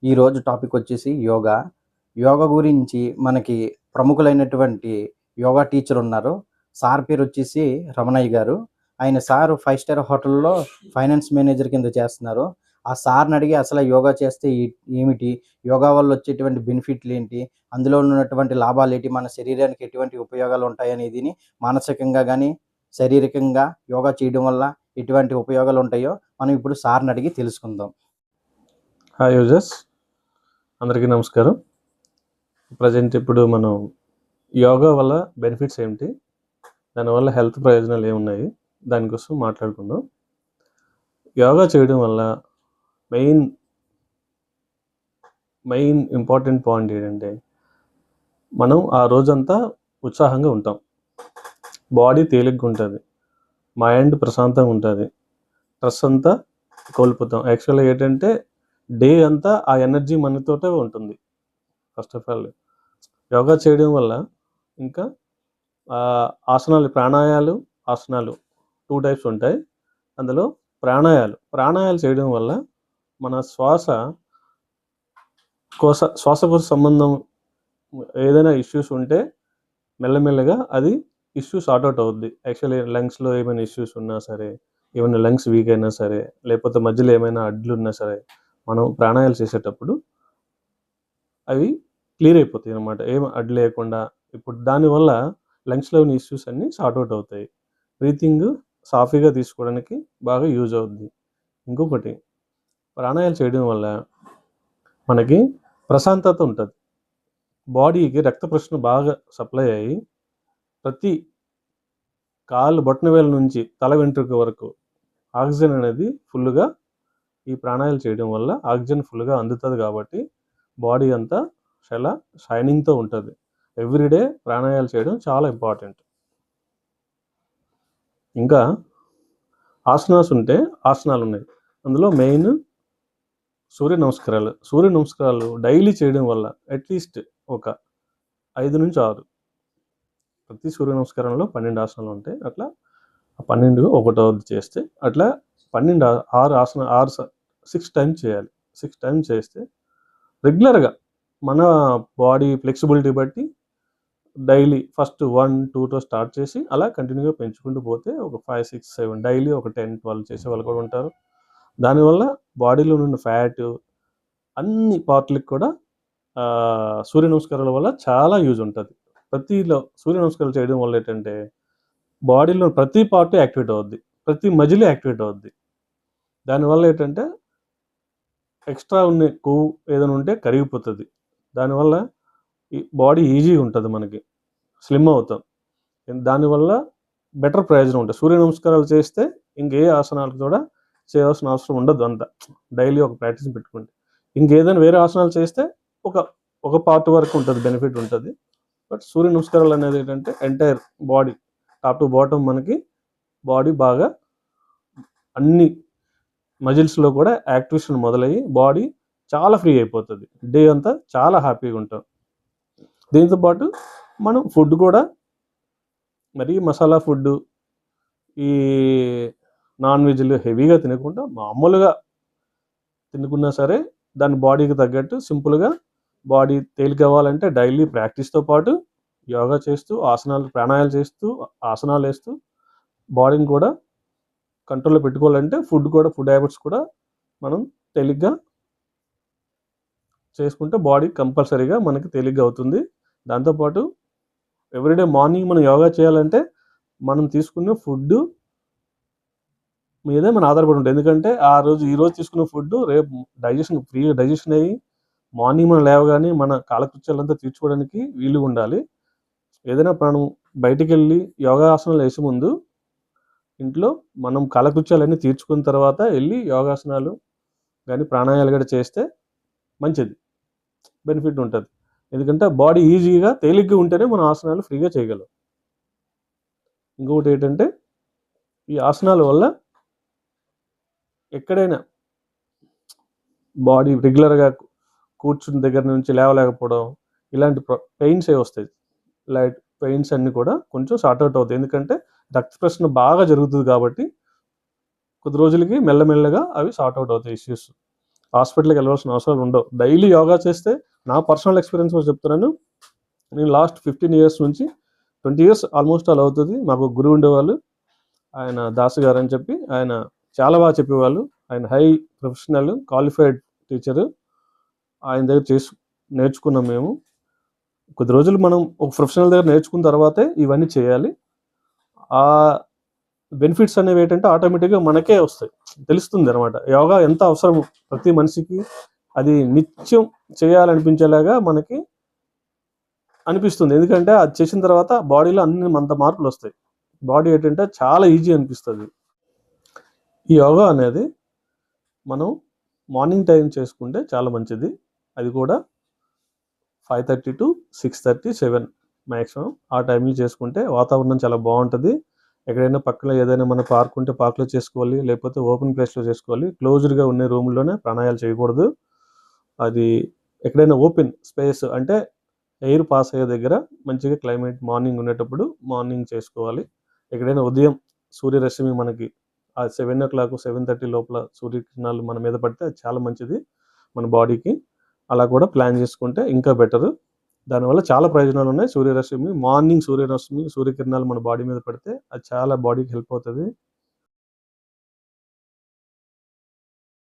ఈరోజు టాపిక్ వచ్చేసి యోగా. యోగా గురించి మనకి ప్రముఖులైనటువంటి యోగా టీచర్ ఉన్నారు. సార్ పేరు వచ్చేసి రమణయ్య గారు. ఆయన సార్ 5 స్టార్ హోటల్‌లో ఫైనాన్స్ మేనేజర్ కింద చేస్తున్నారు. ఆ సార్‌ని అడిగి అసలు యోగా చేస్తే ఏమిటి? యోగా వల్ల వచ్చేటువంటి బెనిఫిట్లు ఏంటి? అందులో ఉన్నటువంటి లాభాలేంటి? మన శరీరానికి ఎటువంటి ఉపయోగాలు ఉంటాయనేదిని మానసికంగా గాని, శారీరకంగా యోగా చేయడం వల్ల ఎటువంటి ఉపయోగాలు ఉంటాయో మనం ఇప్పుడు సార్‌ని అడిగి తెలుసుకుందాం. హాయ్ యూజర్స్, అందరికీ నమస్కారం. ప్రజెంట్ ఇప్పుడు మనం యోగా వల్ల బెనిఫిట్స్ ఏమిటి, దానివల్ల హెల్త్ ప్రయోజనాలు ఏమున్నాయి, దానికోసం మాట్లాడుకుందాం. యోగా చేయడం వల్ల మెయిన్ ఇంపార్టెంట్ పాయింట్ ఏంటంటే మనం ఆ రోజంతా ఉత్సాహంగా ఉంటాం, బాడీ తేలిగ్గా ఉంటుంది, మైండ్ ప్రశాంతంగా ఉంటుంది, స్ట్రెస్ అంతా కోల్పోతాం. యాక్చువల్గా ఏంటంటే డే అంతా ఆ ఎనర్జీ మనతోటే ఉంటుంది. ఫస్ట్ ఆఫ్ ఆల్ యోగా చేయడం వల్ల ఇంకా ఆసనాలు 2 టైప్స్ ఉంటాయి. అందులో ప్రాణాయాలు చేయడం వల్ల మన శ్వాసకోశ సంబంధం ఏదైనా ఇష్యూస్ ఉంటే మెల్లమెల్లగా అది ఇష్యూ సార్ట్ అవుట్ అవుద్ది. యాక్చువల్లీ లంగ్స్లో ఏమైనా ఇష్యూస్ ఉన్నా సరే, ఏమైనా లంగ్స్ వీక్ అయినా సరే, లేకపోతే మధ్యలో ఏమైనా అడ్డులు ఉన్నా సరే, మనం ప్రాణాయాలు చేసేటప్పుడు అవి క్లియర్ అయిపోతాయి అన్నమాట. ఏం అడ్డు లేకుండా. ఇప్పుడు దానివల్ల లంగ్స్లో ఉన్న ఇష్యూస్ అన్నీ సార్ట్ అవుట్ అవుతాయి. బ్రీతింగ్ సాఫీగా తీసుకోవడానికి బాగా యూజ్ అవుద్ది. ఇంకొకటి, ప్రాణాయాలు చేయడం వల్ల మనకి ప్రశాంతత ఉంటుంది. బాడీకి రక్త ప్రసరణ బాగా సప్లై అయ్యి ప్రతి కాళ్ళు బొటనవేలు నుంచి తల వెంట్రుక వరకు ఆక్సిజన్ అనేది ఫుల్గా ఈ ప్రాణాయాలు చేయడం వల్ల ఆక్సిజన్ ఫుల్గా అందుతుంది. కాబట్టి బాడీ అంతా చాలా షైనింగ్తో ఉంటుంది. ఎవ్రీడే ప్రాణాయాలు చేయడం చాలా ఇంపార్టెంట్. ఇంకా ఆసనాలు ఉన్నాయి. అందులో మెయిన్ సూర్య నమస్కారాలు డైలీ చేయడం వల్ల అట్లీస్ట్ ఒక 5 నుంచి 6, ప్రతి సూర్య నమస్కారంలో 12 ఆసనాలు ఉంటాయి. అట్లా 12 ఒకటవది చేస్తే అట్లా 12 6 టైమ్స్ చేయాలి. 6 టైమ్స్ చేస్తే రెగ్యులర్గా మన బాడీ ఫ్లెక్సిబిలిటీ బట్టి డైలీ ఫస్ట్ 1, 2తో స్టార్ట్ చేసి అలా కంటిన్యూగా పెంచుకుంటూ పోతే ఒక 5, 6, 7 డైలీ ఒక 10, 12 చేసే వాళ్ళు కూడా ఉంటారు. దానివల్ల బాడీలో ఉన్న ఫ్యాట్ అన్ని పార్ట్లకు కూడా సూర్య నమస్కారాల వల్ల చాలా యూజ్ ఉంటుంది. సూర్య నమస్కారాలు చేయడం వల్ల ఏంటంటే బాడీలో ప్రతి పార్ట్ యాక్టివేట్ అవుద్ది, ప్రతి మజిలీ యాక్టివేట్ అవుద్ది. దానివల్ల ఏంటంటే ఎక్స్ట్రా ఉన్న కొవ్వు ఏదైనా ఉంటే కరిగిపోతుంది. దానివల్ల ఈ బాడీ ఈజీగా ఉంటుంది, మనకి స్లిమ్ అవుతాం. దానివల్ల బెటర్ ప్రయోజనం ఉంటుంది. సూర్య నమస్కారాలు చేస్తే ఇంకే ఆసనాలకు కూడా చేయాల్సిన అవసరం ఉండదు. అంతా డైలీ ఒక ప్రాక్టీస్ పెట్టుకుంటే ఇంకేదైనా వేరే ఆసనాలు చేస్తే ఒక పార్ట్ వరకు ఉంటుంది, బెనిఫిట్ ఉంటుంది. బట్ సూర్య నమస్కారాలు అనేది ఏంటంటే entire body top to bottom మనకి బాడీ బాగా అన్ని మజిల్స్లో కూడా యాక్టివేషన్ మొదలయ్యి బాడీ చాలా ఫ్రీ అయిపోతుంది. డే అంతా చాలా హ్యాపీగా ఉంటాం. దీంతోపాటు మనం ఫుడ్ కూడా మరీ మసాలా ఫుడ్, ఈ నాన్ వెజ్లు హెవీగా తినకుండా మామూలుగా తినుకున్నా సరే దాని బాడీకి తగ్గట్టు సింపుల్గా బాడీ తేలిక అవ్వాలంటే డైలీ ప్రాక్టీస్తో పాటు యోగా చేస్తూ ప్రాణాయాలు చేస్తూ ఆసనాలు వేస్తూ బాడీని కూడా కంట్రోల్లో పెట్టుకోవాలంటే ఫుడ్ హ్యాబిట్స్ కూడా మనం తేలిగ్గా చేసుకుంటే బాడీ కంపల్సరీగా మనకి తేలిగ్గా అవుతుంది. దాంతోపాటు ఎవ్రీడే మార్నింగ్ మనం యోగా చేయాలంటే మనం తీసుకునే ఫుడ్ మీదే మనం ఆధారపడి ఉంటుంది. ఎందుకంటే ఈరోజు తీసుకున్న ఫుడ్ రేపు ఫ్రీగా డైజెషన్ అయ్యి మార్నింగ్ మనం లేవగానే మన కాలకృత్యాలంతా తీర్చుకోవడానికి వీలుగా ఉండాలి. ఏదైనా మనం బయటికి వెళ్ళి యోగాసనాలు వేసే ముందు ఇంట్లో మనం కాలకృత్యాలన్నీ తీర్చుకున్న తర్వాత వెళ్ళి యోగాసనాలు కానీ ప్రాణాయాలు కూడా చేస్తే మంచిది, బెనిఫిట్ ఉంటుంది. ఎందుకంటే బాడీ ఈజీగా తేలిగ్గా ఉంటేనే మనం ఆసనాలు ఫ్రీగా చేయగలం. ఇంకొకటి ఏంటంటే ఈ ఆసనాల వల్ల ఎక్కడైనా బాడీ రెగ్యులర్గా కూర్చున్న దగ్గర నుంచి లేవలేకపోవడం ఇలాంటి పెయిన్స్ వస్తాయి. లైట్ పెయిన్స్ అన్నీ కూడా కొంచెం సార్ట్అవుట్ అవుతాయి. ఎందుకంటే రక్త ప్రసరణ బాగా జరుగుతుంది కాబట్టి కొద్ది రోజులకి మెల్లమెల్లగా అవి సార్ట్అవుట్ అవుతాయి ఇష్యూస్. హాస్పిటల్కి వెళ్ళవలసిన అవసరాలు ఉండవు. డైలీ యోగా చేస్తే నా పర్సనల్ ఎక్స్పీరియన్స్ కూడా చెప్తున్నాను. నేను లాస్ట్ 15 ఇయర్స్ నుంచి 20 ఇయర్స్ ఆల్మోస్ట్ అలా అవుతుంది. మాకు ఒక గురువు ఉండేవాళ్ళు, ఆయన దాసు గారు అని చెప్పి. ఆయన చాలా బాగా చెప్పేవాళ్ళు. ఆయన హై ప్రొఫెషనల్ క్వాలిఫైడ్ టీచరు. ఆయన దగ్గర నేర్చుకున్నాం మేము. కొద్ది రోజులు మనం ఒక ప్రొఫెషనల్ దగ్గర నేర్చుకున్న తర్వాతే ఇవన్నీ చేయాలి. ఆ బెనిఫిట్స్ అనేవి ఏంటంటే ఆటోమేటిక్గా మనకే వస్తాయి, తెలుస్తుంది అనమాట. యోగా ఎంత అవసరం ప్రతి మనిషికి, అది నిత్యం చేయాలనిపించేలాగా మనకి అనిపిస్తుంది. ఎందుకంటే అది చేసిన తర్వాత బాడీలో అంత మార్పులు వస్తాయి. బాడీ ఏంటంటే చాలా ఈజీ అనిపిస్తుంది. ఈ యోగా అనేది మనం మార్నింగ్ టైం చేసుకుంటే చాలా మంచిది. అది కూడా 5:30 to 6:30, 7 మ్యాక్సిమం ఆ టైంలో చేసుకుంటే వాతావరణం చాలా బాగుంటుంది. ఎక్కడైనా పక్కన ఏదైనా మన పార్క్ ఉంటే పార్క్లో చేసుకోవాలి, లేకపోతే ఓపెన్ ప్లేస్లో చేసుకోవాలి. క్లోజ్డ్గా ఉన్న రూమ్లోనే ప్రాణాయాలు చేయకూడదు. అది ఎక్కడైనా ఓపెన్ స్పేస్ అంటే ఎయిర్ పాస్ అయ్యే దగ్గర మంచిగా క్లైమేట్ మార్నింగ్ ఉండేటప్పుడు మార్నింగ్ చేసుకోవాలి. ఎక్కడైనా ఉదయం సూర్యరశ్మి మనకి ఆ 7 o'clock 7:30 లోపల సూర్యకిరణాలు మన మీద పడితే అది చాలా మంచిది మన బాడీకి. అలా కూడా ప్లాన్ చేసుకుంటే ఇంకా బెటరు. దానివల్ల చాలా ప్రయోజనాలు ఉన్నాయి. సూర్యరశ్మి, మార్నింగ్ సూర్యకిరణాలు మన బాడీ మీద పడితే అది చాలా బాడీకి హెల్ప్ అవుతుంది.